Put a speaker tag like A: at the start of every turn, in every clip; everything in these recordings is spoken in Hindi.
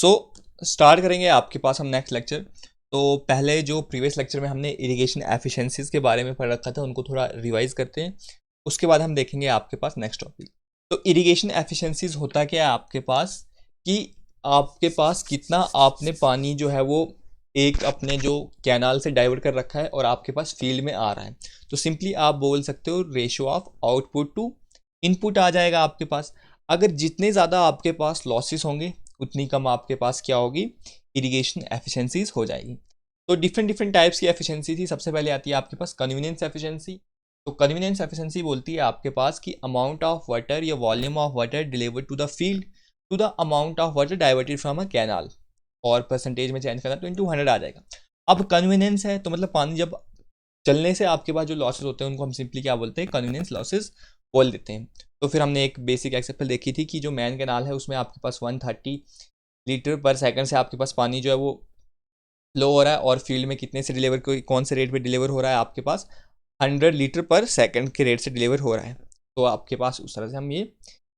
A: सो स्टार्ट करेंगे आपके पास हम नेक्स्ट लेक्चर। तो पहले जो प्रीवियस लेक्चर में हमने इरिगेशन एफिशिएंसीज के बारे में पढ़ रखा था उनको थोड़ा रिवाइज करते हैं, उसके बाद हम देखेंगे आपके पास नेक्स्ट टॉपिक। तो इरिगेशन एफिशिएंसीज होता क्या है आपके पास कि आपके पास कितना आपने पानी जो है वो एक अपने जो कैनाल से डाइवर्ट कर रखा है और आपके पास फील्ड में आ रहा है। तो सिंपली आप बोल सकते हो ratio of output to input आ जाएगा आपके पास। अगर जितने ज़्यादा आपके पास लॉसेस होंगे उतनी कम आपके पास क्या होगी, इरिगेशन एफिशिएंसीज हो जाएगी। तो डिफरेंट डिफरेंट टाइप्स की एफिशिएंसी थी। सबसे पहले आती है आपके पास कन्वीनियंस एफिशिएंसी। तो कन्वीनियंस एफिशिएंसी बोलती है आपके पास कि अमाउंट ऑफ वाटर या volume of water delivered to the field to the amount of water diverted from a canal, और परसेंटेज में चेंज करना तो इंटू 100 आ जाएगा। अब कन्वीनियंस है तो मतलब पानी जब चलने से आपके पास जो लॉसेस होते हैं उनको हम सिंपली क्या बोलते हैं, कन्वीनियंस लॉसेस बोल देते हैं। तो फिर हमने एक बेसिक एग्जांपल देखी थी कि जो मैन कैनाल है उसमें आपके पास 130 लीटर पर सेकंड से आपके पास पानी जो है वो फ्लो हो रहा है, और फील्ड में कितने से डिलीवर, कौन से रेट पे डिलीवर हो रहा है, आपके पास 100 लीटर पर सेकंड के रेट से डिलीवर हो रहा है। तो आपके पास उस तरह से हम ये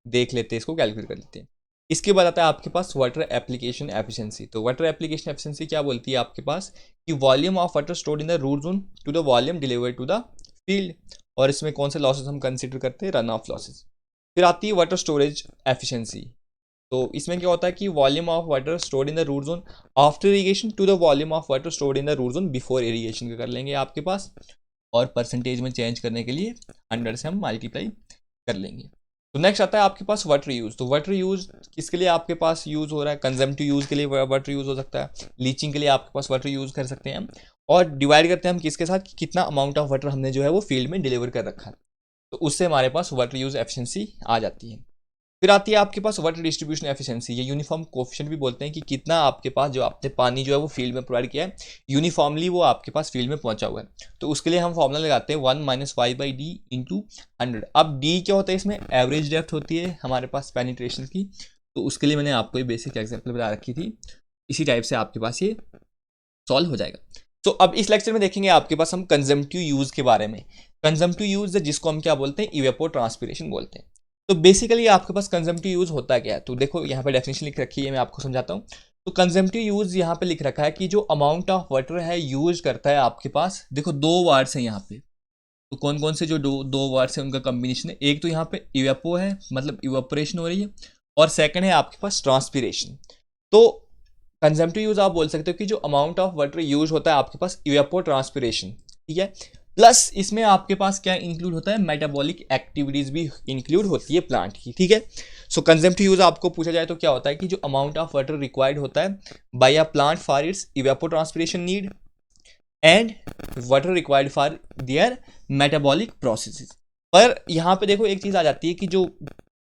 A: देख लेते हैं, इसको कैलकुलेट कर लेते हैं। इसके बाद आता है आपके पास वाटर एप्लीकेशन एफिशिएंसी। तो वाटर एप्लीकेशन एफिशिएंसी क्या बोलती है आपके पास कि volume of water stored in the root zone to the volume delivered to the field, और इसमें कौन से लॉसेस हम कंसिडर करते हैं, रन ऑफ लॉसेस। फिर आती है वाटर स्टोरेज एफिशिएंसी। तो इसमें क्या होता है कि volume of water stored in the root zone after irrigation to the volume of water stored in the root zone before irrigation का कर लेंगे आपके पास, और परसेंटेज में चेंज करने के लिए 100 से हम मल्टीप्लाई कर लेंगे। तो नेक्स्ट आता है आपके पास वाटर यूज़। तो वाटर यूज़ किसके लिए आपके पास यूज़ हो रहा है, कंजम्पटिव यूज़ के लिए वाटर यूज़ हो सकता है, लीचिंग के लिए आपके पास वाटर यूज़ कर सकते हैं हम, और डिवाइड करते हैं हम किसके साथ कि कितना अमाउंट ऑफ वाटर हमने जो है वो फील्ड में डिलीवर कर रखा है। तो उससे हमारे पास वाटर यूज़ एफिशिएंसी आ जाती है। फिर आती है आपके पास वाटर डिस्ट्रीब्यूशन एफिशिएंसी, ये यूनिफॉर्म कोफिशिएंट भी बोलते हैं कि कितना आपके पास जो आपने पानी जो है वो फील्ड में प्रोवाइड किया है यूनिफॉर्मली वो आपके पास फील्ड में पहुंचा हुआ है। तो उसके लिए हम फॉर्मूला लगाते हैं 1 - y/d इंटू 100। अब d क्या होता है, इसमें एवरेज डेप्थ होती है हमारे पास पेनिट्रेशन की। तो उसके लिए मैंने आपको ये बेसिक एग्जाम्पल बता रखी थी, इसी टाइप से आपके पास ये सॉल्व हो जाएगा। तो अब इस लेक्चर में देखेंगे आपके पास हम कंजम्पटिव यूज के बारे में। कंजम्पटिव यूज जिसको हम क्या बोलते हैं, इवेपो ट्रांसपिरेशन बोलते हैं। तो बेसिकली आपके पास कंजम्पटिव यूज होता क्या है, तो देखो यहाँ पे डेफिनेशन लिख रखी है, मैं आपको समझाता हूँ। तो कंजम्पटिव यूज यहाँ पे लिख रखा है कि जो अमाउंट ऑफ वाटर है यूज करता है आपके पास, देखो दो वर्ड्स हैं यहाँ पे। तो कौन कौन से जो दो वर्ड्स हैं उनका कॉम्बिनेशन है, एक तो यहाँ पे इवेपो है मतलब इवेपोरेशन हो रही है, और सेकंड है आपके पास ट्रांसपिरेशन। तो कंजम्पटिव यूज आप बोल सकते हो कि जो अमाउंट ऑफ वाटर यूज होता है आपके पास इवेपो ट्रांसपिरेशन, ठीक है। प्लस इसमें आपके पास क्या इंक्लूड होता है, मेटाबॉलिक एक्टिविटीज भी इंक्लूड होती है प्लांट की, ठीक है। सो कंजम्पटिव यूज आपको पूछा जाए तो क्या होता है कि जो अमाउंट ऑफ वाटर रिक्वायर्ड होता है by a plant for its evapotranspiration need and water required for their metabolic processes. पर यहाँ पे देखो एक चीज़ आ जाती है कि जो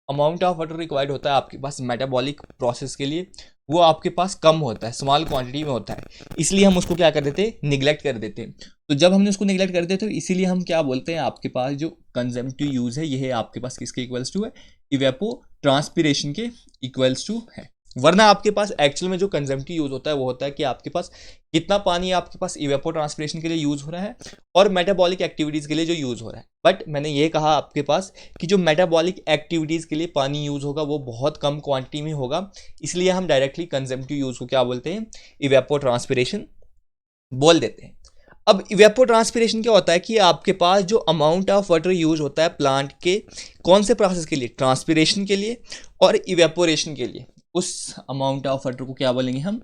A: अमाउंट ऑफ वाटर रिक्वायर्ड होता है आपके पास मेटाबॉलिक प्रोसेस के लिए वो आपके पास कम होता है, स्मॉल क्वांटिटी में होता है, इसलिए हम उसको क्या कर देते हैं, निगलेक्ट कर देते हैं। तो जब हमने उसको निगलेक्ट कर देते तो इसीलिए हम क्या बोलते हैं, आपके पास जो कंजम्पटिव यूज है ये है आपके पास किसके इक्वल्स टू है, इवेपो ट्रांसपिरेशन के इक्वल्स टू है। वरना आपके पास एक्चुअल में जो कंजम्पटिव यूज होता है वो होता है कि आपके पास कितना पानी आपके पास इवेपो ट्रांसपिरेशन के लिए यूज हो रहा है और मेटाबॉलिक एक्टिविटीज के लिए जो यूज हो रहा है। बट मैंने ये कहा आपके पास कि जो मेटाबॉलिक एक्टिविटीज के लिए पानी यूज होगा वो बहुत कम क्वांटिटी में होगा, इसलिए हम डायरेक्टली कंजम्पटिव यूज को क्या बोलते हैं, इवेपो ट्रांसपिरेशन बोल देते हैं। अब इवेपो ट्रांसपिरेशन क्या होता है कि आपके पास जो अमाउंट ऑफ वाटर यूज होता है प्लांट के कौन से प्रोसेस के लिए, ट्रांसपिरेशन के लिए और इवेपोरेशन के लिए, उस अमाउंट ऑफ वाटर को क्या बोलेंगे हम,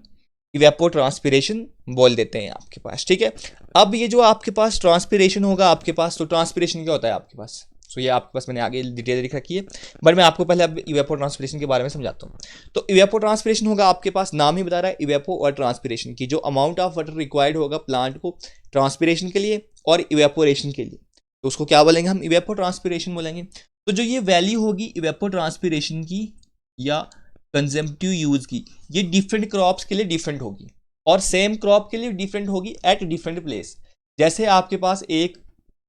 A: इवेपो ट्रांसपिरेशन बोल देते हैं आपके पास, ठीक है। अब ये जो आपके पास ट्रांसपिरेशन होगा आपके पास, तो ट्रांसपिरेशन क्या होता है आपके पास, सो ये आपके पास मैंने आगे डिटेल लिख रखी है, बट मैं आपको पहले अब इवेपो ट्रांसपिरेशन के बारे में समझाता हूँ। तो इवेपो ट्रांसपिरेशन होगा आपके पास, नाम ही बता रहा है इवेपो और ट्रांसपिरेशन की, जो अमाउंट ऑफ वाटर रिक्वायर्ड होगा प्लांट को ट्रांसपिरेशन के लिए और इवेपोरेशन के लिए, तो उसको क्या बोलेंगे हम, इवेपो ट्रांसपिरेशन बोलेंगे। तो जो ये वैल्यू होगी इवेपो ट्रांसपिरेशन की या कंजम्पटिव यूज की, ये डिफरेंट क्रॉप्स के लिए डिफरेंट होगी और सेम क्रॉप के लिए डिफरेंट होगी एट डिफरेंट प्लेस। जैसे आपके पास एक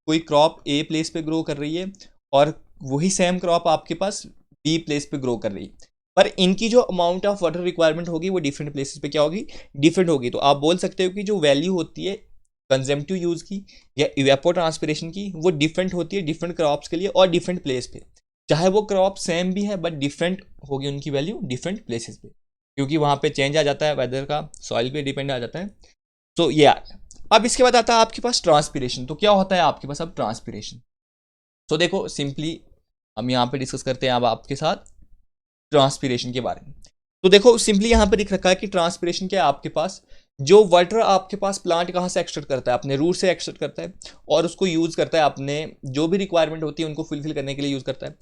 A: कोई क्रॉप ए प्लेस पे ग्रो कर रही है और वही सेम क्रॉप आपके पास बी प्लेस पे ग्रो कर रही है, पर इनकी जो अमाउंट ऑफ वाटर रिक्वायरमेंट होगी वो डिफरेंट प्लेसेस पे क्या होगी, डिफरेंट होगी। तो आप बोल सकते हो कि जो वैल्यू होती है कंजम्पटिव यूज की या इवेपो ट्रांसपिरेशन की वो डिफरेंट होती है डिफरेंट क्रॉप्स के लिए और डिफरेंट प्लेस पे, चाहे वो क्रॉप सेम भी है बट डिफरेंट होगी उनकी वैल्यू डिफरेंट प्लेसेस पे। क्योंकि वहाँ पे चेंज आ जाता है वेदर का, सॉइल पे डिपेंड आ जाता है। तो ये आ गया। अब इसके बाद आता है आपके पास ट्रांसपीरेशन। तो क्या होता है आपके पास अब ट्रांसपीरेशन? तो देखो सिंपली हम यहाँ पे डिस्कस करते हैं अब आपके साथ ट्रांसपीरेशन के बारे में। तो देखो सिंपली यहाँ पे दिख रखा है कि ट्रांसपीरेशन क्या है आपके पास, जो वाटर आपके पास प्लांट कहाँ से एक्सट्रैक्ट करता है, अपने रूट से एक्सट्रैक्ट करता है और उसको यूज़ करता है अपने जो भी रिक्वायरमेंट होती है उनको फुलफिल करने के लिए यूज़ करता है।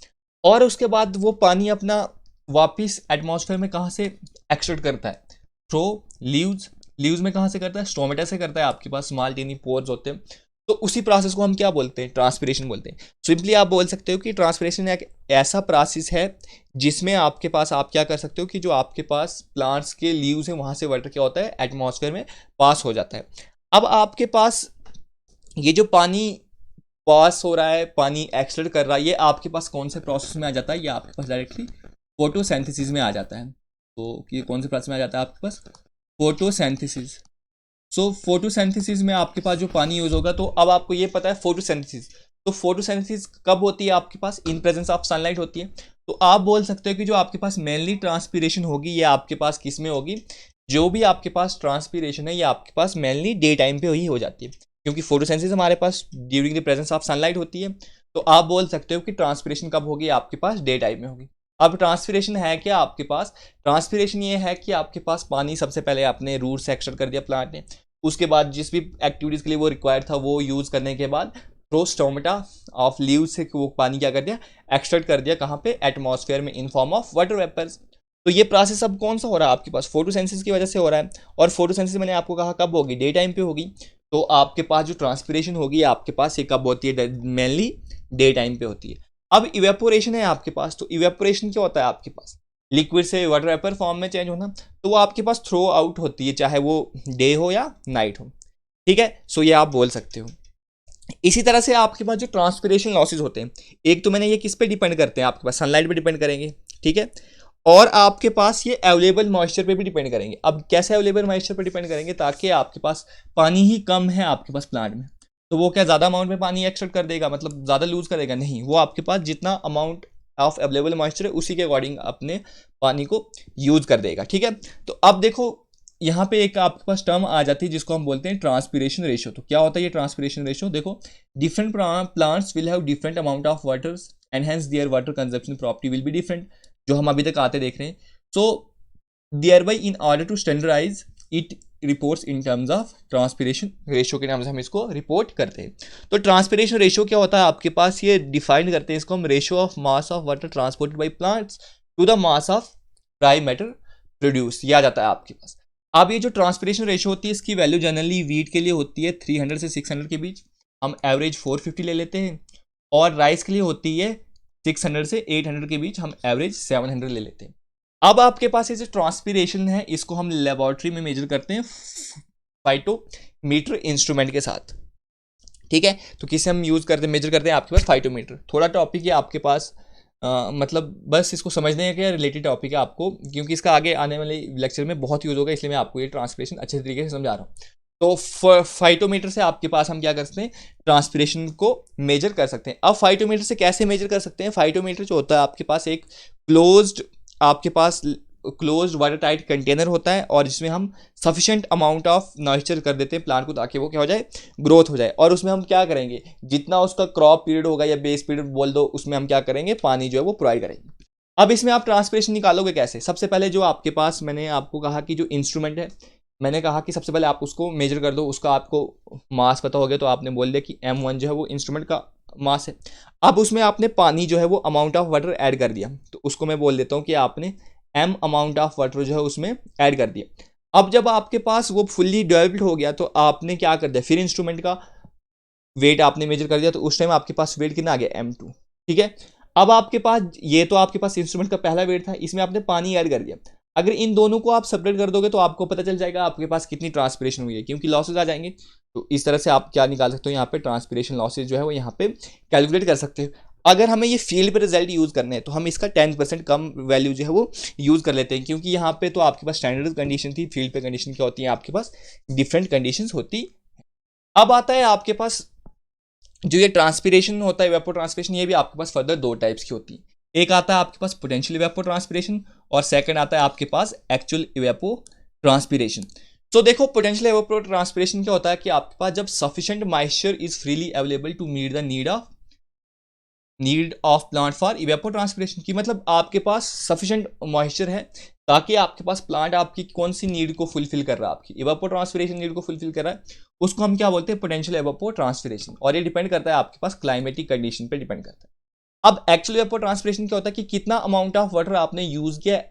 A: और उसके बाद वो पानी अपना वापिस एटमॉस्फेयर में कहाँ से एक्सट्रैक्ट करता है, थ्रो लीव्स। लीव्स में कहाँ से करता है, स्टोमेटा से करता है। आपके पास स्मॉल टीनी पोर्स होते हैं, तो उसी प्रोसेस को हम क्या बोलते हैं, ट्रांसपीरेशन बोलते हैं। सिंपली आप बोल सकते हो कि ट्रांसपीरेशन एक ऐसा प्रोसेस है जिसमें आपके पास आप क्या कर सकते हो कि जो आपके पास प्लांट्स के लीव्स हैं वहाँ से वाटर क्या होता है एटमॉस्फेयर में पास हो जाता है। अब आपके पास ये जो पानी पास हो रहा है, पानी एक्सट्रैक्ट कर रहा है, ये आपके पास कौन से प्रोसेस में आ जाता है, ये आपके पास डायरेक्टली फोटोसिंथेसिस में आ जाता है। तो ये कौन से प्रोसेस में आ जाता है आपके पास, फोटोसिंथेसिस। सो फोटोसिंथेसिस में आपके पास जो पानी यूज होगा, तो अब आपको ये पता है फोटोसिंथेसिस। तो फोटोसिंथेसिस कब होती है आपके पास, इन प्रेजेंस ऑफ सनलाइट होती है। तो आप बोल सकते हो कि जो आपके पास मेनली ट्रांसपीरेशन होगी ये आपके पास किस में होगी, जो भी आपके पास ट्रांसपीरेशन है ये आपके पास मेनली डे टाइम पे ही हो जाती है, क्योंकि फोटोसिंथेसिस हमारे पास during the presence of sunlight होती है। तो आप बोल सकते हो कि ट्रांसपीरेशन कब होगी, आपके पास डे टाइम में होगी। अब ट्रांसपीरेशन है क्या आपके पास, ट्रांसपीरेशन ये है कि आपके पास पानी सबसे पहले अपने रूट से एक्सट्रैक्ट कर दिया प्लांट ने, उसके बाद जिस भी एक्टिविटीज़ के लिए वो रिक्वायर्ड था वो यूज़ करने के बाद थ्रो स्टोमेटा ऑफ लीव से वो पानी क्या कर दिया, एक्सट्रैक्ट कर दिया कहाँ पे, एटमॉस्फेयर में, in form of water vapours. तो ये प्रोसेस अब कौन सा हो रहा है आपके पास, फोटोसिंथेसिस की वजह से हो रहा है। और फोटोसिंथेसिस मैंने आपको कहा कब होगी, डे टाइम पे होगी। तो आपके पास जो ट्रांसपीरेशन होगी आपके पास ये कब होती है, मेनली डे टाइम पे होती है। अब इवेपोरेशन है आपके पास। तो इवेपोरेशन क्या होता है आपके पास, लिक्विड से वाटर वेपर फॉर्म में चेंज होना। तो वो आपके पास थ्रो आउट होती है, चाहे वो डे हो या नाइट हो, ठीक है। सो ये आप बोल सकते हो। इसी तरह से आपके पास जो ट्रांसपीरेशन लॉसेज होते हैं, एक तो मैंने ये किस पे डिपेंड करते हैं, आपके पास सनलाइट पे डिपेंड करेंगे, ठीक है। और आपके पास ये अवेलेबल मॉइस्चर पे भी डिपेंड करेंगे। अब कैसे अवेलेबल मॉइस्चर पे डिपेंड करेंगे, ताकि आपके पास पानी ही कम है आपके पास प्लांट में, तो वो क्या ज़्यादा अमाउंट में पानी एक्सट्रैक्ट कर देगा, मतलब ज़्यादा लूज करेगा, नहीं। वो आपके पास जितना अमाउंट ऑफ अवेलेबल मॉइस्चर है उसी के अकॉर्डिंग अपने पानी को यूज कर देगा, ठीक है। तो अब देखो यहाँ पे एक आपके पास टर्म आ जाती है जिसको हम बोलते हैं ट्रांसपीरेशन रेशियो। तो क्या होता है ये ट्रांसपीरेशन रेशियो, देखो different plants will have different amount of water and hence their water consumption property will be different, जो हम अभी तक आते देख रहे हैं। So thereby in order to standardise it reports in terms of transpiration ratio के नाम से हम इसको रिपोर्ट करते हैं। तो ट्रांसपीरेशन रेशियो क्या होता है आपके पास, ये डिफाइन करते हैं इसको हम, ratio of mass of water transported by plants to the mass of dry matter produce, यह आ जाता है आपके पास। अब ये जो ट्रांसपीरेशन रेशियो होती है इसकी वैल्यू जनरली वीट के लिए होती है 300 से 600 के बीच, हम एवरेज 450 ले लेते हैं। और राइस के लिए होती है 600 से 800 के बीच, हम एवरेज 700 ले लेते हैं। अब आपके पास ये जो ट्रांसपीरेशन है इसको हम लेबोरेटरी में मेजर करते हैं फाइटोमीटर इंस्ट्रूमेंट के साथ, ठीक है। तो किसे हम यूज करते हैं, मेजर करते हैं आपके पास फाइटोमीटर। थोड़ा टॉपिक है आपके पास, मतलब बस इसको समझने का रिलेटेड टॉपिक है आपको, क्योंकि इसका आगे आने वाले लेक्चर में बहुत यूज होगा, इसलिए मैं आपको ये ट्रांसपीरेशन अच्छे तरीके से समझा रहा हूँ। तो फाइटोमीटर से आपके पास हम क्या कर सकते हैं, ट्रांसपीरेशन को मेजर कर सकते हैं। अब फाइटोमीटर से कैसे मेजर कर सकते हैं, फाइटोमीटर जो होता है आपके पास एक क्लोज्ड, आपके पास क्लोज्ड वाटर टाइट कंटेनर होता है, और जिसमें हम सफिशिएंट अमाउंट ऑफ नॉइस्चर कर देते हैं प्लांट को, ताकि वो क्या हो जाए, ग्रोथ हो जाए। और उसमें हम क्या करेंगे, जितना उसका क्रॉप पीरियड होगा या बेस पीरियड बोल दो, उसमें हम क्या करेंगे, पानी जो है वो प्रोवाइड करेंगे। अब इसमें आप ट्रांसपीरेशन निकालोगे कैसे, सबसे पहले जो आपके पास, मैंने आपको कहा कि जो इंस्ट्रूमेंट है, मैंने कहा कि सबसे पहले आप उसको मेजर कर दो, उसका आपको मास पता हो गया तो आपने बोल दिया कि M1 जो है वो इंस्ट्रूमेंट का मास है। अब उसमें आपने पानी जो है वो अमाउंट ऑफ वाटर ऐड कर दिया, तो उसको मैं बोल देता हूँ कि आपने M अमाउंट ऑफ वाटर जो है उसमें ऐड कर दिया। अब जब आपके पास वो फुल्ली डेवलप्ड हो गया तो आपने क्या कर दिया, फिर इंस्ट्रूमेंट का वेट आपने मेजर कर दिया, तो उस टाइम आपके पास वेट कितना आ गया, M2, ठीक है। अब आपके पास ये तो आपके पास इंस्ट्रूमेंट का पहला वेट था, इसमें आपने पानी ऐड कर दिया। अगर इन दोनों को आप सेपरेट कर दोगे तो आपको पता चल जाएगा आपके पास कितनी ट्रांसपीरेशन हुई है, क्योंकि लॉसेज आ जाएंगे। तो इस तरह से आप क्या निकाल सकते हो, यहाँ पे ट्रांसपीरेशन लॉसेज जो है वो यहाँ पे कैलकुलेट कर सकते हो। अगर हमें ये फील्ड पे रिजल्ट यूज़ करने हैं तो हम इसका 10% कम वैल्यू जो है वो यूज़ कर लेते हैं, क्योंकि यहाँ पे तो आपके पास स्टैंडर्ड कंडीशन थी, फील्ड पे कंडीशन क्या होती है, आपके पास डिफरेंट कंडीशंस होती। अब आता है आपके पास जो ये ट्रांसपीरेशन होता है, वेपो ट्रांसपीरेशन, ये भी आपके पास फर्दर दो टाइप्स की होती है। एक आता है आपके पास पोटेंशियल इवेपोट्रांसपिरेशन और सेकंड आता है आपके पास एक्चुअल इवेपोट्रांसपिरेशन। तो देखो पोटेंशियल इवेपोट्रांसपिरेशन क्या होता है कि आपके पास जब sufficient moisture is freely available to meet the need of plant for evapotranspiration की, मतलब आपके पास सफिशिएंट मॉइस्चर है ताकि आपके पास प्लांट आपकी कौन सी नीड को फुलफिल कर रहा है, आपकी इवेपोट्रांसपिरेशन नीड को फुलफिल कर रहा है, उसको हम क्या बोलते हैं, पोटेंशियल इवेपोट्रांसपिरेशन। और ये डिपेंड करता है आपके पास क्लाइमेटिक कंडीशन पे डिपेंड करता है। अब एक्चुअल इवेपोट्रांसपिरेशन क्या होता है कि कितना अमाउंट ऑफ वाटर आपने यूज किया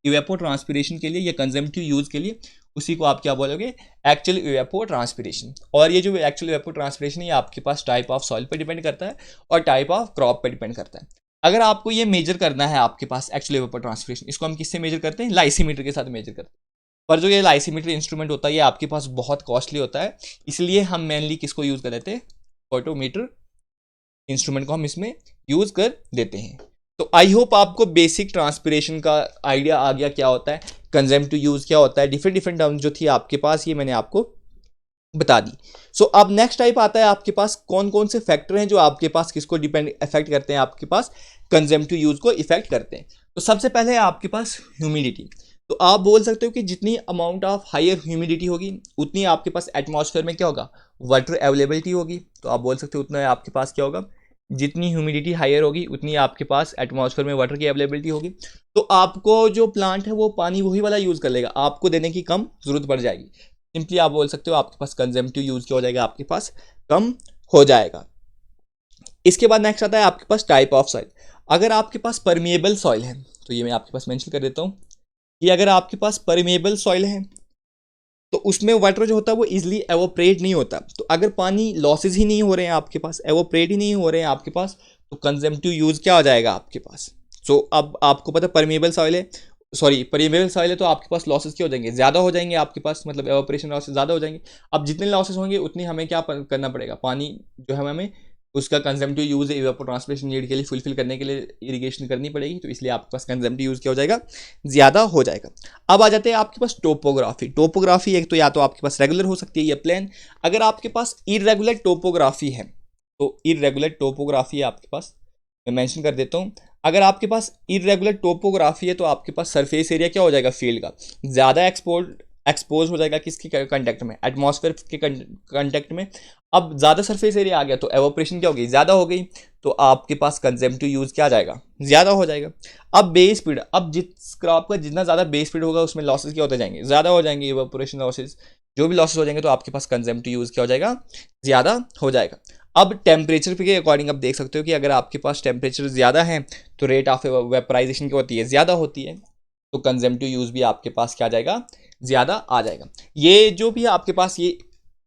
A: इवेपोट्रांसपिरेशन के लिए या कंजम्पटिव यूज के लिए, उसी को आप क्या बोलोगे, एक्चुअल इवेपोट्रांसपिरेशन। और ये जो एक्चुअल इवेपोट्रांसपिरेशन है ये आपके पास टाइप ऑफ सॉइल पर डिपेंड करता है और टाइप ऑफ क्रॉप पर डिपेंड करता है। अगर आपको ये मेजर करना है आपके पास एक्चुअल इवेपोट्रांसपिरेशन, इसको हम किससे मेजर करते हैं, लाइसीमीटर के साथ मेजर करते हैं। पर जो ये लाइसीमीटर इंस्ट्रूमेंट होता है ये आपके पास बहुत कॉस्टली होता है, इसलिए हम मेनली किसको यूज कर देते हैं, फोटोमीटर इंस्ट्रूमेंट को हम इसमें यूज कर देते हैं। तो आई होप आपको बेसिक ट्रांसपिरेशन का आइडिया आ गया, क्या होता है कंजम्पटिव यूज, क्या होता है, डिफरेंट टर्म जो थी आपके पास ये मैंने आपको बता दी। सो अब नेक्स्ट टाइप आता है आपके पास कौन कौन से फैक्टर हैं जो आपके पास किसको डिपेंड इफेक्ट करते हैं, आपके पास कंजम्पटिव यूज को इफेक्ट करते हैं। तो सबसे पहले है आपके पास ह्यूमिडिटी। तो आप बोल सकते हो कि जितनी अमाउंट ऑफ हायर ह्यूमिडिटी होगी उतनी आपके पास एटमॉस्फेयर में क्या होगा, वाटर अवेलेबिलिटी होगी। तो आप बोल सकते हो उतना आपके पास क्या होगा, जितनी ह्यूमिडिटी हायर होगी उतनी आपके पास एटमॉस्फेयर में वाटर की अवेलेबिलिटी होगी। तो आपको जो प्लांट है वो पानी वही वाला यूज़ कर लेगा, आपको देने की कम जरूरत पड़ जाएगी। सिंपली आप बोल सकते हो आपके पास कंजम्पटिव यूज क्या हो जाएगा, आपके पास कम हो जाएगा। इसके बाद नेक्स्ट आता है आपके पास टाइप ऑफ सॉइल। अगर आपके पास परमिएबल सॉइल है तो ये मैं आपके पास मेंशन कर देता हूँ कि अगर आपके पास परमिएबल सॉइल है तो उसमें वाटर जो होता है वो इजीली एवोपरेट नहीं होता। तो अगर पानी लॉसेज ही नहीं हो रहे हैं आपके पास, एवोपरेट ही नहीं हो रहे हैं आपके पास, तो कंजम्पटिव यूज क्या हो जाएगा आपके पास। सो अब आपको पता है परमिएबल सॉइल है, सॉरी परमिएबल सॉइल है तो आपके पास लॉसेस क्या हो जाएंगे, ज़्यादा हो जाएंगे आपके पास, मतलब एवोपरेशन लॉसेस ज़्यादा हो जाएंगे। अब जितने लॉसेस होंगे उतनी हमें क्या करना पड़ेगा, पानी जो है हमें उसका कंजम्पटिव यूज इवेपोट्रांसपिरेशन नीड के लिए फुलफिल करने के लिए इरिगेशन करनी पड़ेगी, तो इसलिए आपके पास कंजम्पटिव यूज क्या हो जाएगा, ज़्यादा हो जाएगा। अब आ जाते हैं आपके पास टोपोग्राफी। टोपोग्राफी एक तो या तो आपके पास रेगुलर हो सकती है या प्लेन। अगर आपके पास इरेगुलर टोपोग्राफी है तो इरेगुलर टोपोग्राफी आपके पास मैं मेंशन कर देता हूँ। अगर आपके पास इरेगुलर टोपोग्राफी है तो आपके पास सरफेस एरिया क्या हो जाएगा फील्ड का, ज़्यादा एक्सपोज हो जाएगा किसके कंटेक्ट में, एटमॉस्फेयर के कंटेक्ट में। अब ज़्यादा सरफेस एरिया आ गया तो एवोपरेशन क्या हो गई, ज़्यादा हो गई, तो आपके पास कंजम्पटिव यूज क्या आ जाएगा, ज़्यादा हो जाएगा। अब बेस स्पीड, अब जिस क्रॉप का जितना ज़्यादा बेस स्पीड होगा उसमें लॉसेस क्या होते जाएंगे, ज़्यादा हो जाएंगे, इवेपोरेशन लॉसेस जो भी लॉसेस हो जाएंगे तो आपके पास कंजम्पटिव यूज क्या हो जाएगा, ज़्यादा हो जाएगा। अब टेम्परेचर के अकॉर्डिंग आप देख सकते हो कि अगर आपके पास टेम्परेचर ज़्यादा है तो रेट ऑफ वेपराइजेशन क्या होती है, ज़्यादा होती है, तो कंजम्पटिव यूज भी आपके पास क्या आ जाएगा, ज़्यादा आ जाएगा। ये जो भी आपके पास ये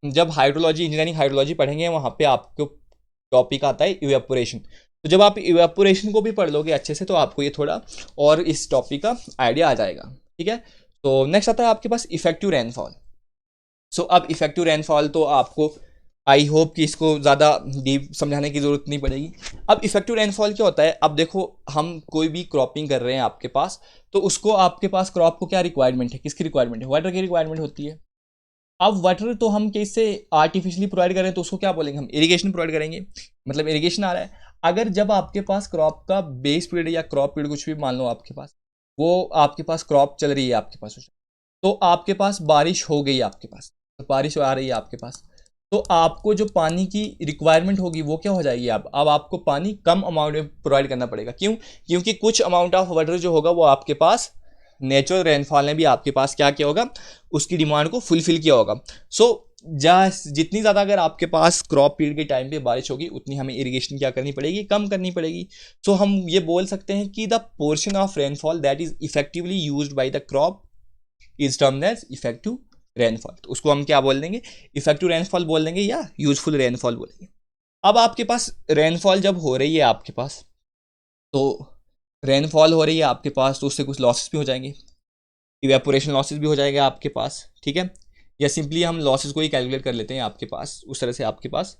A: जब हाइड्रोलॉजी इंजीनियरिंग हाइड्रोलॉजी पढ़ेंगे वहाँ पे आपको टॉपिक आता है इवेपोरेशन। तो जब आप इवेपोरेशन को भी पढ़ लोगे अच्छे से तो आपको ये थोड़ा और इस टॉपिक का आइडिया आ जाएगा, ठीक है। तो नेक्स्ट आता है आपके पास इफेक्टिव रेनफॉल। सो अब इफेक्टिव रेनफॉल तो आपको आई होप कि इसको ज़्यादा डीप समझाने की ज़रूरत नहीं पड़ेगी। अब इफेक्टिव रेनफॉल क्या होता है, अब देखो हम कोई भी क्रॉपिंग कर रहे हैं आपके पास, तो उसको आपके पास क्रॉप को क्या रिक्वायरमेंट है, किसकी रिक्वायरमेंट है, वाटर की रिक्वायरमेंट होती है। अब वाटर तो हम कैसे आर्टिफिशियली प्रोवाइड करें तो उसको क्या बोलेंगे, हम इरिगेशन प्रोवाइड करेंगे, मतलब इरिगेशन आ रहा है। अगर जब आपके पास क्रॉप का बेस पीरियड या क्रॉप पीरियड कुछ भी मान लो आपके पास, वो आपके पास क्रॉप चल रही है आपके पास, तो आपके पास बारिश हो गई आपके पास, तो बारिश आ रही है आपके पास, तो आपको जो पानी की रिक्वायरमेंट होगी वो क्या हो जाएगी, अब आपको पानी कम अमाउंट में प्रोवाइड करना पड़ेगा। क्यों, क्योंकि कुछ अमाउंट ऑफ वाटर जो होगा वो आपके पास नेचुरल रेनफॉल ने भी आपके पास क्या किया होगा, उसकी डिमांड को फुलफिल किया होगा। सो जितनी ज़्यादा अगर आपके पास क्रॉप पीरियड के टाइम पे बारिश होगी उतनी हमें इरिगेशन क्या करनी पड़ेगी, कम करनी पड़ेगी। सो हम ये बोल सकते हैं कि the portion of rainfall that is effectively used by the crop is termed as effective rainfall. तो उसको हम क्या बोल देंगे, इफेक्टिव रेनफॉल बोल देंगे या यूजफुल रेनफॉल बोलेंगे। अब आपके पास रेनफॉल जब हो रही है आपके पास, तो रेनफॉल हो रही है आपके पास तो उससे कुछ लॉसेस भी हो जाएंगे, इवेपोरेशन लॉसेस भी हो जाएगा आपके पास, ठीक है। या सिंपली हम लॉसेस को ही कैलकुलेट कर लेते हैं आपके पास, उस तरह से आपके पास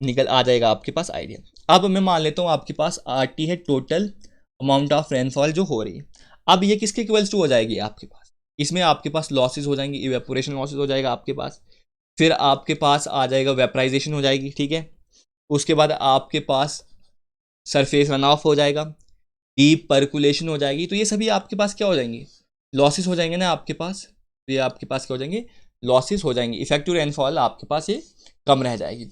A: निकल आ जाएगा आपके पास आइडिया। अब मैं मान लेता हूँ आपके पास आरटी है टोटल अमाउंट ऑफ रेनफॉल जो हो रही है। अब ये किसके इक्वल्स टू हो जाएगी आपके पास, इसमें आपके पास लॉसेस हो जाएंगे, इवेपोरेशन लॉसेस हो जाएगा आपके पास, फिर आपके पास आ जाएगा वेपराइजेशन हो जाएगी, ठीक है। उसके बाद आपके पास सरफेस रन ऑफ हो जाएगा, डीप परकुलेशन हो जाएगी। तो ये सभी आपके पास क्या हो जाएंगे, लॉसेस हो जाएंगे ना आपके पास। तो ये आपके पास क्या हो जाएंगे, लॉसेस हो जाएंगे। इफेक्टिव रेनफॉल आपके पास ये कम रह जाएगी।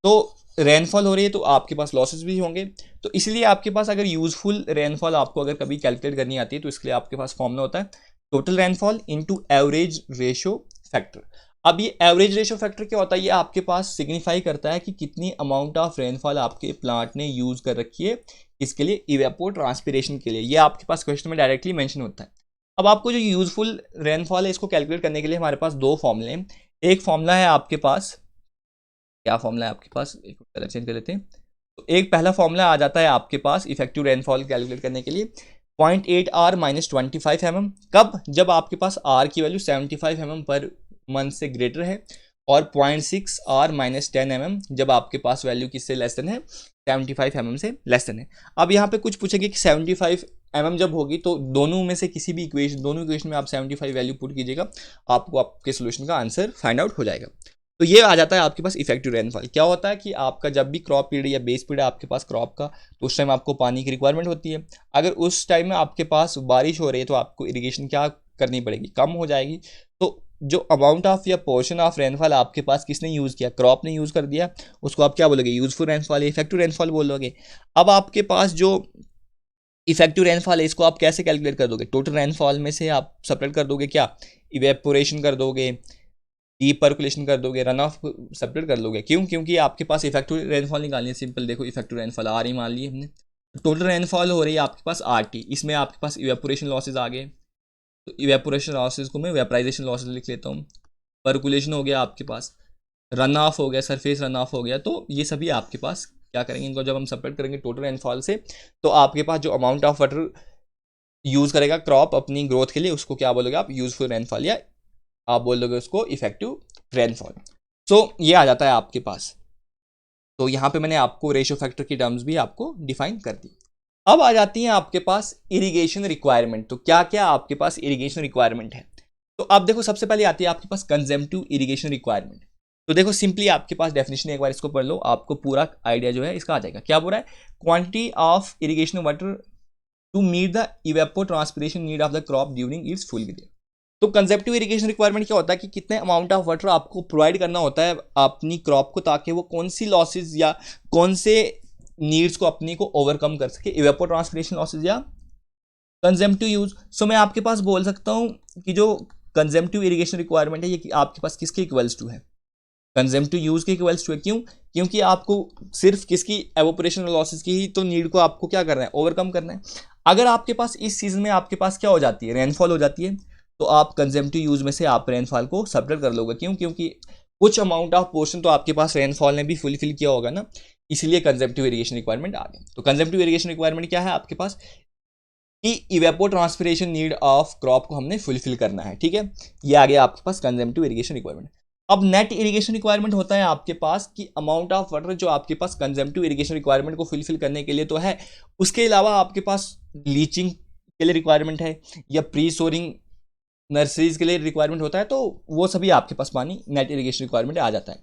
A: तो रेनफॉल हो रही है तो आपके पास लॉसेस भी होंगे। तो इसलिए आपके पास अगर यूजफुल रेनफॉल आपको अगर कभी कैलकुलेट करनी आती है तो इसके लिए आपके पास फॉर्मूला होता है total rainfall into average ratio factor. अब ये एवरेज रेशो फैक्टर क्या होता है, ये आपके पास सिग्निफाई करता है कि कितनी अमाउंट ऑफ रेनफॉल आपके प्लांट ने यूज कर रखी है इसके लिए, इवेपो ट्रांसपिरेशन के लिए। ये आपके पास क्वेश्चन में डायरेक्टली मेंशन होता है। अब आपको जो यूजफुल रेनफॉल है इसको कैलकुलेट करने के लिए हमारे पास दो फॉर्मूले हैं। एक फॉर्मूला है आपके पास, क्या फॉर्मूला है आपके पास, एक कलर चेंज कर लेते हैं। तो एक पहला फॉर्मूला आ जाता है आपके पास इफेक्टिव रेनफॉल कैलकुलेट करने के लिए 0.8 R माइनस 25 mm। कब, जब आपके पास R की वैल्यू 75 mm पर मंथ से ग्रेटर है, और 0.6 R माइनस 10 mm जब आपके पास वैल्यू किससे लेस देन है, 75 mm से लेस देन है। अब यहाँ पे कुछ पूछेंगे कि 75 mm जब होगी तो दोनों में से किसी भी इक्वेशन, दोनों इक्वेशन में आप 75 वैल्यू पुट कीजिएगा, आपको आपके सोल्यूशन का आंसर फाइंड आउट हो जाएगा। तो ये आ जाता है आपके पास इफेक्टिव रेनफॉल। क्या होता है कि आपका जब भी क्रॉप पीरियड या बेस पीरियड आपके पास क्रॉप का, तो उस टाइम आपको पानी की रिक्वायरमेंट होती है। अगर उस टाइम में आपके पास बारिश हो रही है तो आपको इरिगेशन क्या करनी पड़ेगी, कम हो जाएगी। तो जो अमाउंट ऑफ या पोर्शन ऑफ रेनफॉल आपके पास किसने यूज़ किया, क्रॉप ने यूज़ कर दिया, उसको आप क्या बोलोगे, यूजफुल रेनफॉल या इफेक्टिव रेनफॉल बोलोगे। अब आपके पास जो इफेक्टिव रेनफॉल है इसको आप कैसे कैलकुलेट कर दोगे, टोटल रेनफॉल में से आप सेपरेट कर दोगे, क्या इवेपोरेशन कर दोगे, डीप परकुलेशन कर दोगे, रन ऑफ सेपरेट कर लोगे। क्यों, क्योंकि आपके पास इफेक्टिव रेनफॉल निकालनी है। सिंपल देखो, इफेक्टिव रेनफॉल आर ही मान ली हमने, टोटल रेनफॉल हो रही है आपके पास आर टी, इसमें आपके पास इवेपोरेशन लॉसेज आ गए, तो इवेपोरेशन लॉसेज को मैं वेपराइजेशन लॉसेज लिख लेता हूँ। परकुलेशन हो गया आपके पास, रन ऑफ हो गया, सरफेस रन ऑफ हो गया। तो ये सभी आपके पास क्या करेंगे, इनको जब हम सेपरेट करेंगे टोटल रेनफॉल से, तो आपके पास जो अमाउंट ऑफ वाटर यूज़ करेगा क्रॉप अपनी ग्रोथ के लिए, उसको क्या बोलोगे आप, यूजफुल रेनफॉल, या आप बोल दोगे उसको इफेक्टिव रेनफॉल। सो ये आ जाता है आपके पास। तो यहाँ पे मैंने आपको रेशियो फैक्टर की टर्म्स भी आपको डिफाइन कर दी। अब आ जाती है आपके पास इरिगेशन रिक्वायरमेंट। तो क्या क्या आपके पास इरिगेशन रिक्वायरमेंट है, तो अब देखो सबसे पहले आती है आपके पास कंजम्पटिव इरिगेशन रिक्वायरमेंट। तो देखो सिंपली आपके पास डेफिनेशन एक बार इसको पढ़ लो, आपको पूरा आइडिया जो है इसका आ जाएगा। क्या बोल रहा है, quantity of irrigation water to meet the evapotranspiration need of the crop during its full growth. तो कंसेप्टिव इरिगेशन रिक्वायरमेंट क्या होता है कि कितने अमाउंट ऑफ वाटर आपको प्रोवाइड करना होता है अपनी क्रॉप को, ताकि वो कौन सी लॉसेज या कौन से नीड्स को अपनी को ओवरकम कर सके, इवेपो ट्रांसपिरेशन लॉसेज या कंजम्पटिव यूज। सो मैं आपके पास बोल सकता हूँ कि जो कंजम्पटिव इरिगेशन रिक्वायरमेंट है ये आपके पास किसके इक्वल्स टू है, कंजम्पटिव यूज के इक्वल्स टू है। क्यों, क्योंकि आपको सिर्फ किसकी एवोपरेशन लॉसेज की ही तो नीड को आपको क्या करना है, ओवरकम करना है। अगर आपके पास इस सीजन में आपके पास क्या हो जाती है, रेनफॉल हो जाती है, तो आप कंजम्पटिव यूज में से आप रेनफॉल को सेपरेट कर लोगे। क्यों, क्योंकि कुछ अमाउंट ऑफ पोर्शन तो आपके पास रेनफॉल ने भी फुलफिल किया होगा ना, इसलिए कंजम्पटिव इरिगेशन रिक्वायरमेंट आ गई। तो कंजम्पटिव इरिगेशन रिक्वायरमेंट क्या है आपके पास, कि इवेपो ट्रांसपिरेशन नीड ऑफ क्रॉप को हमने फुलफिल करना है। ठीक है, ये आ गया आपके पास कंजम्पटिव इरिगेशन रिक्वायरमेंट। अब नेट इरिगेशन रिक्वायरमेंट होता है आपके पास कि अमाउंट ऑफ वाटर जो आपके पास कंजम्पटिव इरिगेशन रिक्वायरमेंट को फुलफिल करने के लिए तो है, उसके अलावा आपके पास लीचिंग के लिए रिक्वायरमेंट है या प्री सोरिंग नर्सरीज के लिए रिक्वायरमेंट होता है, तो वो सभी आपके पास पानी नेट इरिगेशन रिक्वायरमेंट आ जाता है।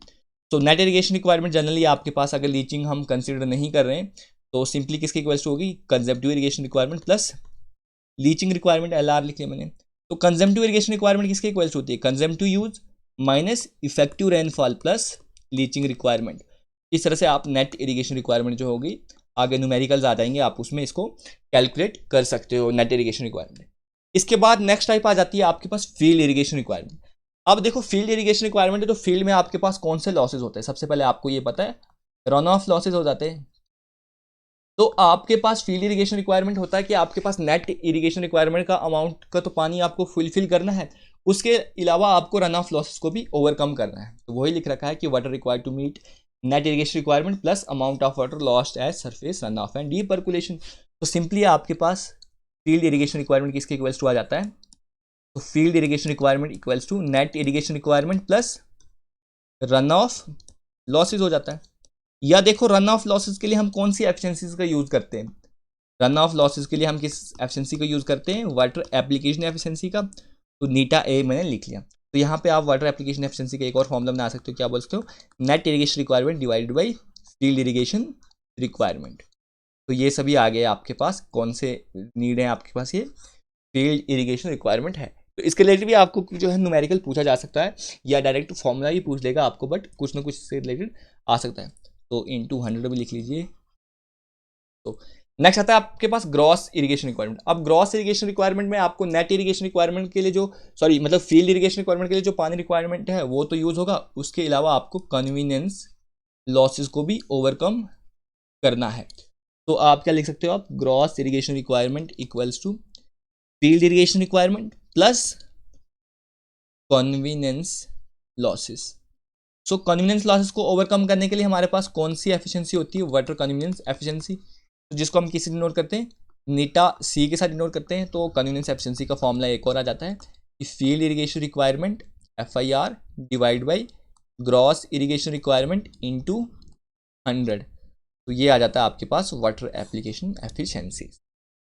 A: तो नेट इरिगेशन रिक्वायरमेंट जनरली आपके पास अगर लीचिंग हम कंसिडर नहीं कर रहे हैं तो सिंपली किसकी इक्वल्स होगी, consumptive irrigation requirement plus leaching requirement, LR लिख लिया मैंने। तो कंजम्पटिव इरिगेशन रिक्वायरमेंट किसके इक्वल्स होती है, consumptive use minus effective rainfall plus leaching requirement. इस तरह से आप नेट इरिगेशन रिक्वायरमेंट जो होगी, आगे न्यूमेरिकल्स आ जाएंगे, आप उसमें इसको कैलकुलेट कर सकते हो नेट इरिगेशन रिक्वायरमेंट। इसके बाद नेक्स्ट टाइप आ जाती है आपके पास फील्ड इरिगेशन रिक्वायरमेंट। अब देखो फील्ड इरिगेशन रिक्वायरमेंट है तो फील्ड में आपके पास कौन से लॉसेज होते हैं, सबसे पहले आपको ये पता है रन ऑफ लॉसेज हो जाते हैं। तो आपके पास फील्ड इरिगेशन रिक्वायरमेंट होता है कि आपके पास नेट इरिगेशन रिक्वायरमेंट का अमाउंट का तो पानी आपको फुलफिल करना है, उसके अलावा आपको रन ऑफ लॉसेस को भी ओवरकम करना है। तो वही लिख रखा है कि water required to meet net irrigation requirement plus amount of water lost as surface run off and deep percolation. तो सिंपली आपके पास फील्ड इरिगेशन रिक्वायरमेंट किसके इक्वल्स टू आ जाता है, तो field irrigation requirement equals to net irrigation requirement plus run off losses हो जाता है। या देखो रन ऑफ लॉसेज के लिए हम कौन सी एफिशिएंसीज का यूज करते हैं, रन ऑफ लॉसेज के लिए हम किस एफिशिएंसी का यूज करते हैं, वाटर एप्लीकेशन एफिशिएंसी का। तो नीटा ए मैंने लिख लिया। तो यहाँ पे आप वाटर एप्लीकेशन एफिशिएंसी का एक और फॉर्मूला बना सकते हो, क्या बोल सकते हो, net irrigation requirement divided by field irrigation requirement. तो ये सभी आ गए आपके पास, कौन से नीड है आपके पास, ये फील्ड इरिगेशन रिक्वायरमेंट है। तो इसके रिलेटेड भी आपको जो है न्यूमेरिकल पूछा जा सकता है या डायरेक्ट फॉर्मूला ही पूछ लेगा आपको, बट कुछ ना कुछ से रिलेटेड आ सकता है। तो इंटू 100 भी लिख लीजिए। तो नेक्स्ट आता है आपके पास ग्रॉस इरिगेशन रिक्वायरमेंट। अब ग्रॉस इरिगेशन रिक्वायरमेंट में आपको नेट इरिगेशन रिक्वायरमेंट के लिए जो मतलब फील्ड इरिगेशन रिक्वायरमेंट के लिए जो पानी रिक्वायरमेंट है वो तो यूज होगा, उसके अलावा आपको कन्वीनियंस लॉसेस को भी ओवरकम करना है। तो आप क्या लिख सकते हो, आप gross irrigation requirement equals to field irrigation requirement plus convenience losses. So convenience losses को ओवरकम करने के लिए हमारे पास कौन सी एफिशिएंसी होती है, वाटर कन्वीनियंस एफिशिएंसी, तो जिसको हम किसी डिनोट करते हैं, नीटा सी के साथ डिनोट करते हैं। तो कन्वीनियंस एफिशिएंसी का फॉर्मूला एक और आ जाता है कि field irrigation requirement FIR divide by gross irrigation requirement into 100। तो ये आ जाता है आपके पास वाटर एप्लीकेशन एफिशिएंसी।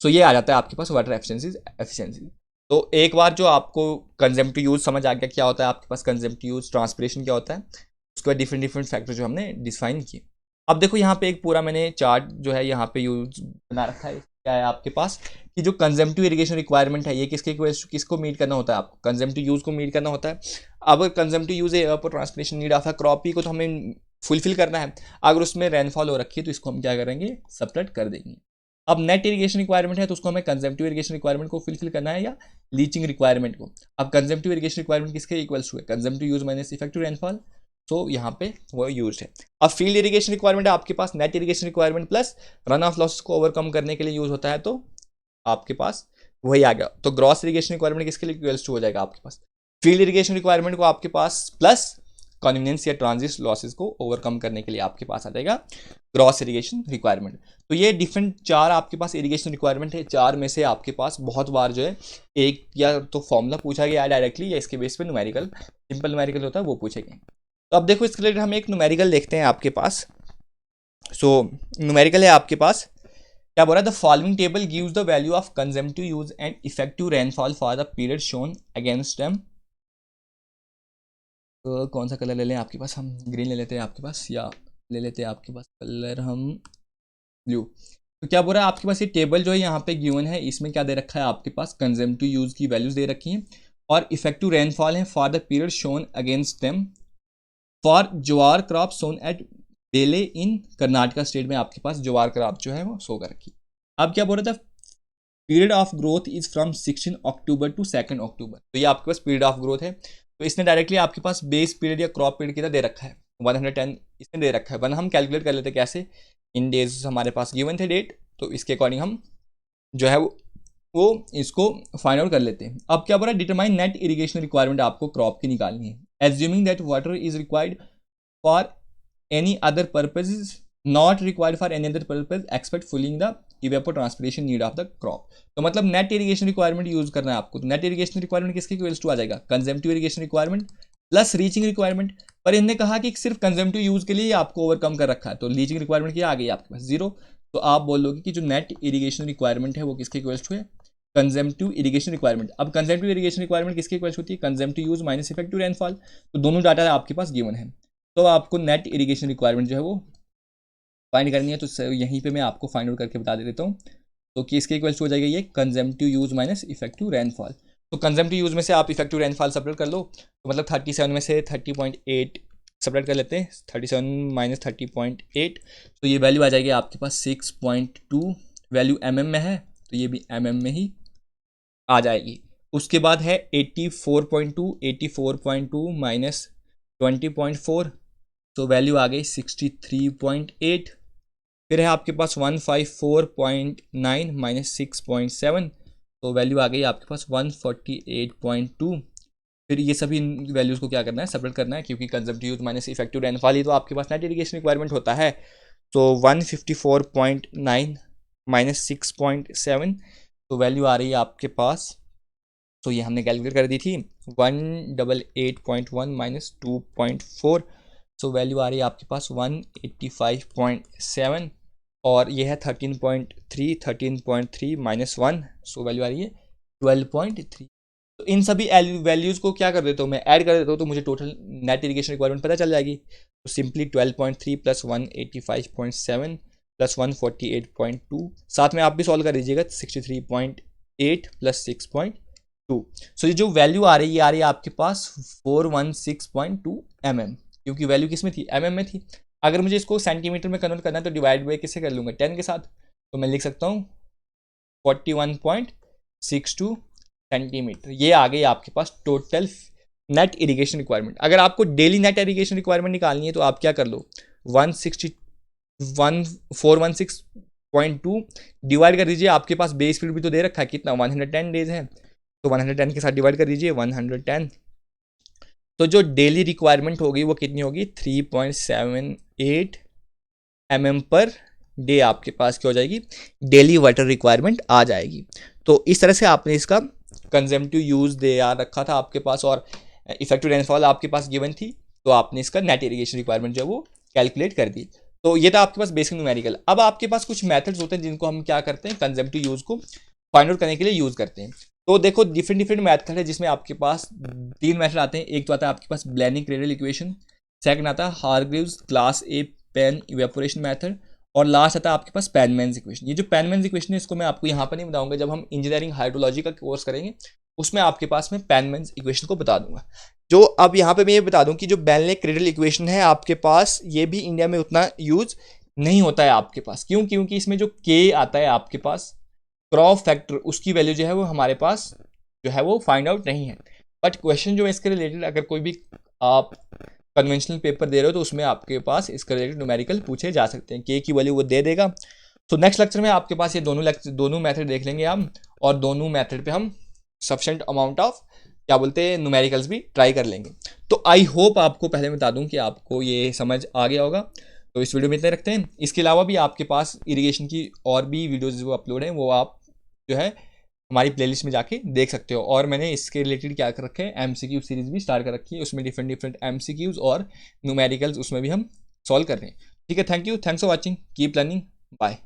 A: सो ये आ जाता है आपके पास वाटर एफिशिएंसी। तो एक बार जो आपको कंजम्पटिव यूज समझ आ गया क्या होता है आपके पास कंजम्पटिव यूज, ट्रांसपिरेशन क्या होता है, उसके बाद डिफरेंट डिफरेंट फैक्टर जो हमने डिफाइन किए। अब देखो यहाँ पे एक पूरा मैंने चार्ट जो है यहाँ पे यूज बना रखा है। क्या है आपके पास कि जो कंजम्पटिव इरिगेशन रिक्वायरमेंट है ये किसको मीट करना होता है, आपको कंजम्पटिव यूज को मीट करना होता है। अब कंजम्पटिव यूज है ट्रांसपिरेशन नीड ऑफ क्रॉप को तो हमें फुलफिल करना है। अगर उसमें रेनफॉल हो रखी है तो इसको हम क्या करेंगे, सब्ट्रैक्ट कर देंगे। अब नेट इरिगेशन रिक्वायरमेंट है तो उसको हमें कंजम्पटिव इरिगेशन रिक्वायरमेंट को फुलफिल करना है या लीचिंग रिक्वायरमेंट को। अब कंजम्पटिव इरिगेशन रिक्वायरमेंट किसके इक्वल्स टू है, consumptive use minus effective rainfall. So यहाँ पे वो यूज है। अब फील्ड इरिगेशन रिक्वायरमेंट है आपके पास net irrigation requirement plus run off losses को ओवरकम करने के लिए यूज होता है। तो आपके पास वही आ गया। तो ग्रॉस इरिगेशन रिक्वायरमेंट किसके लिए इक्वल्स टू हो जाएगा आपके पास, फील्ड इरिगेशन रिक्वायरमेंट को आपके पास प्लस कन्वीनियंस या ट्रांजिट लॉसेस को ओवरकम करने के लिए आपके पास आ जाएगा ग्रॉस इरिगेशन रिक्वायरमेंट। तो ये डिफरेंट चार आपके पास इरिगेशन रिक्वायरमेंट है। चार में से आपके पास बहुत बार जो है एक या तो फॉर्मूला पूछा गया है डायरेक्टली या इसके बेस पे न्यूमेरिकल, सिंपल न्यूमेरिकल होता है वो पूछे गए। तो अब देखो इसके रिलेटेड हम एक न्यूमेरिकल देखते हैं आपके पास। सो न्यूमेरिकल है आपके पास, क्या बोल रहा है, the following table gives the value of consumptive use and effective rainfall for the period shown against them. तो कौन सा कलर ले लें आपके पास, हम ग्रीन ले लेते हैं आपके पास, या ले लेते हैं आपके पास कलर हम ब्लू। तो क्या बोल रहा है आपके पास ये टेबल जो है यहाँ पे गिवन है, इसमें क्या दे रखा है आपके पास, कंजम्पटिव यूज की वैल्यूज दे रखी हैं और इफेक्टिव रेनफॉल है for the period shown against them for jowar crop sown at बेले इन कर्नाटका स्टेट में आपके पास ज्वार क्रॉप जो है वो शो कर रखी। अब क्या बोल रहा था, period of growth is from 16 October to 2 October. तो ये आपके पास पीरियड ऑफ ग्रोथ है। तो इसने डायरेक्टली आपके पास बेस पीरियड या क्रॉप पीरियड कितना दे रखा है, 110 इसने दे रखा है। वन हम कैलकुलेट कर लेते हैं कैसे, इन डेज हमारे पास गिवन थे डेट, तो इसके अकॉर्डिंग हम जो है वो इसको फाइंड आउट कर लेते हैं। अब क्या बोल रहा है, डिटरमाइन नेट इरिगेशन रिक्वायरमेंट आपको क्रॉप की निकालनी है, assuming that water is required for any other purpose not required for any other purpose expect फुलिंग the evapotranspiration need of the crop. तो मतलब नेट इरिगेशन रिक्वायरमेंट यूज करना है आपको। तो नेट इरिगेशन रिक्वायरमेंट किसके इक्वल्स टू आ जाएगा, consumptive irrigation requirement plus reaching requirement. पर इन्होंने कहा कि सिर्फ कंजम्पटिव यूज के लिए आपको ओवरकम कर रखा है, तो रीचिंग रिक्वायरमेंट क्या आ गई आपके पास 0। तो आप बोलोगे कि जो नेट इरिगेशन रिक्वायरमेंट है वो किसके इक्वल्स टू है, कंजम्पटिव इरिगेशन रिक्वायरमेंट। अब कंजम्पटिव इरिगेशन रिक्वायरमेंट किसके इक्वल्स होती है, consumptive use minus effective rainfall. तो दोनों डाटा आपके पास गिवन है। तो आपको नेट इरिगेशन रिक्वायरमेंट जो है वो फाइंड करनी है। तो यहीं पे मैं आपको फाइंड आउट करके बता देता हूँ। तो किसके इक्वल्स हो जाएगा ये, consumptive use minus effective rainfall. तो कंजम्पटिव यूज में से आप इफेक्टिव रेनफॉल सेपरेट कर लो। तो मतलब 37 में से 30.8 सेपरेट कर लेते हैं, 37 माइनस 30.8, तो ये वैल्यू आ जाएगी आपके पास 6.2। वैल्यू mm में है तो ये भी mm में ही आ जाएगी। उसके बाद है 84.2 माइनस 20.4, तो वैल्यू आ गई 63.8। फिर है आपके पास 154.9 माइनस 6.7, तो वैल्यू आ गई आपके पास 148.2। फिर ये सभी वैल्यूज़ को क्या करना है, सेपरेट करना है, क्योंकि consumptive use minus effective rainfall ही तो आपके पास नेट इरिगेशन रिक्वायरमेंट होता है। तो 154.9 माइनस 6.7, तो वैल्यू आ रही है आपके पास, तो ये हमने कैलकुलेट कर दी थी 188.1 माइनस 2.4, सो वैल्यू आ रही है आपके पास 185.7, और ये है 13.3 माइनस 1, सो वैल्यू आ रही है 12.3। तो इन सभी वैल्यूज़ को क्या कर देता हूँ मैं, ऐड कर देता हूँ, तो मुझे टोटल नेट इरिगेशन रिक्वायरमेंट पता चल जाएगी। तो सिंपली 12.3 प्लस 185.7 प्लस 148.2, साथ में आप भी सॉल्व कर दीजिएगा 63.8 प्लस 6.2। सो ये जो वैल्यू आ रही है ये आ रही है आपके पास 416.2 mm, क्योंकि वैल्यू किस में थी, mm में थी। अगर मुझे इसको सेंटीमीटर में कन्वर्ट करना है तो डिवाइड बाई किससे कर लूँगा, 10 के साथ, तो मैं लिख सकता हूँ 41.62 सेंटीमीटर। ये आ गई आपके पास टोटल नेट इरिगेशन रिक्वायरमेंट। अगर आपको डेली नेट इरिगेशन रिक्वायरमेंट निकालनी है तो आप क्या कर लो, 416.2 डिवाइड कर दीजिए, आपके पास बेस पीरियड भी तो दे रखा है कितना, 110 डेज है, तो 110 के साथ डिवाइड कर दीजिए 110, तो जो डेली रिक्वायरमेंट होगी वो कितनी होगी, 3.78 mm पर डे आपके पास क्या हो जाएगी, डेली वाटर रिक्वायरमेंट आ जाएगी। तो इस तरह से आपने इसका कंजम्पटिव यूज़ दे आ रखा था आपके पास और इफेक्टिव रेनफॉल आपके पास गिवन थी, तो आपने इसका नेट इरिगेशन रिक्वायरमेंट जो है वो कैलकुलेट कर दी। तो ये था आपके पास बेसिक न्यूमेरिकल। अब आपके पास कुछ मेथड्स होते हैं जिनको हम क्या करते हैं, कंजम्पटिव यूज़ को फाइंड आउट करने के लिए यूज़ करते हैं। तो देखो डिफरेंट मेथड है जिसमें आपके पास 3 मेथड आते हैं। एक तो आता है आपके पास ब्लेनिंग-क्रेडल इक्वेशन, सेकंड आता है Hargreaves class A pan evaporation method, और लास्ट आता है आपके पास पेनमैन्स इक्वेशन। ये जो पेनमैन्स इक्वेशन है इसको मैं आपको यहाँ पर नहीं बताऊंगा, जब हम इंजीनियरिंग हाइड्रोलॉजी का कोर्स करेंगे उसमें आपके पास मैं पेनमैन्स इक्वेशन को बता दूंगा। जो अब यहाँ पे मैं ये बता दूं कि जो ब्लेनिंग-क्रेडल इक्वेशन है आपके पास ये भी इंडिया में उतना यूज नहीं होता है आपके पास। क्यों, क्योंकि इसमें जो के आता है आपके पास क्रॉप फैक्टर, उसकी वैल्यू जो है वो हमारे पास जो है वो फाइंड आउट नहीं है। बट क्वेश्चन जो है इसके रिलेटेड अगर कोई भी आप कन्वेंशनल पेपर दे रहे हो तो उसमें आपके पास इसके रिलेटेड न्यूमेरिकल पूछे जा सकते हैं, के की वैल्यू वो दे देगा। तो नेक्स्ट लेक्चर में आपके पास ये दोनों मेथड देख लेंगे हम, और दोनों मेथड पे हम सफिशिएंट अमाउंट ऑफ क्या बोलते हैं न्यूमेरिकल्स भी ट्राई कर लेंगे। तो आई होप आपको पहले बता दूं कि आपको ये समझ आ गया होगा। तो इस वीडियो में इतने रखते हैं। इसके अलावा भी आपके पास इरिगेशन की और भी वीडियोज़ जो अपलोड हैं वो आप जो है हमारी प्लेलिस्ट में जाके देख सकते हो। और मैंने इसके रिलेटेड क्या कर रखे हैं, एमसीक्यू सीरीज़ भी स्टार्ट कर रखी है, उसमें डिफरेंट एमसीक्यूज़ और न्यूमेरिकल्स उसमें भी हम सॉल्व कर रहे हैं। ठीक है, thank you, thanks for watching, keep learning, bye.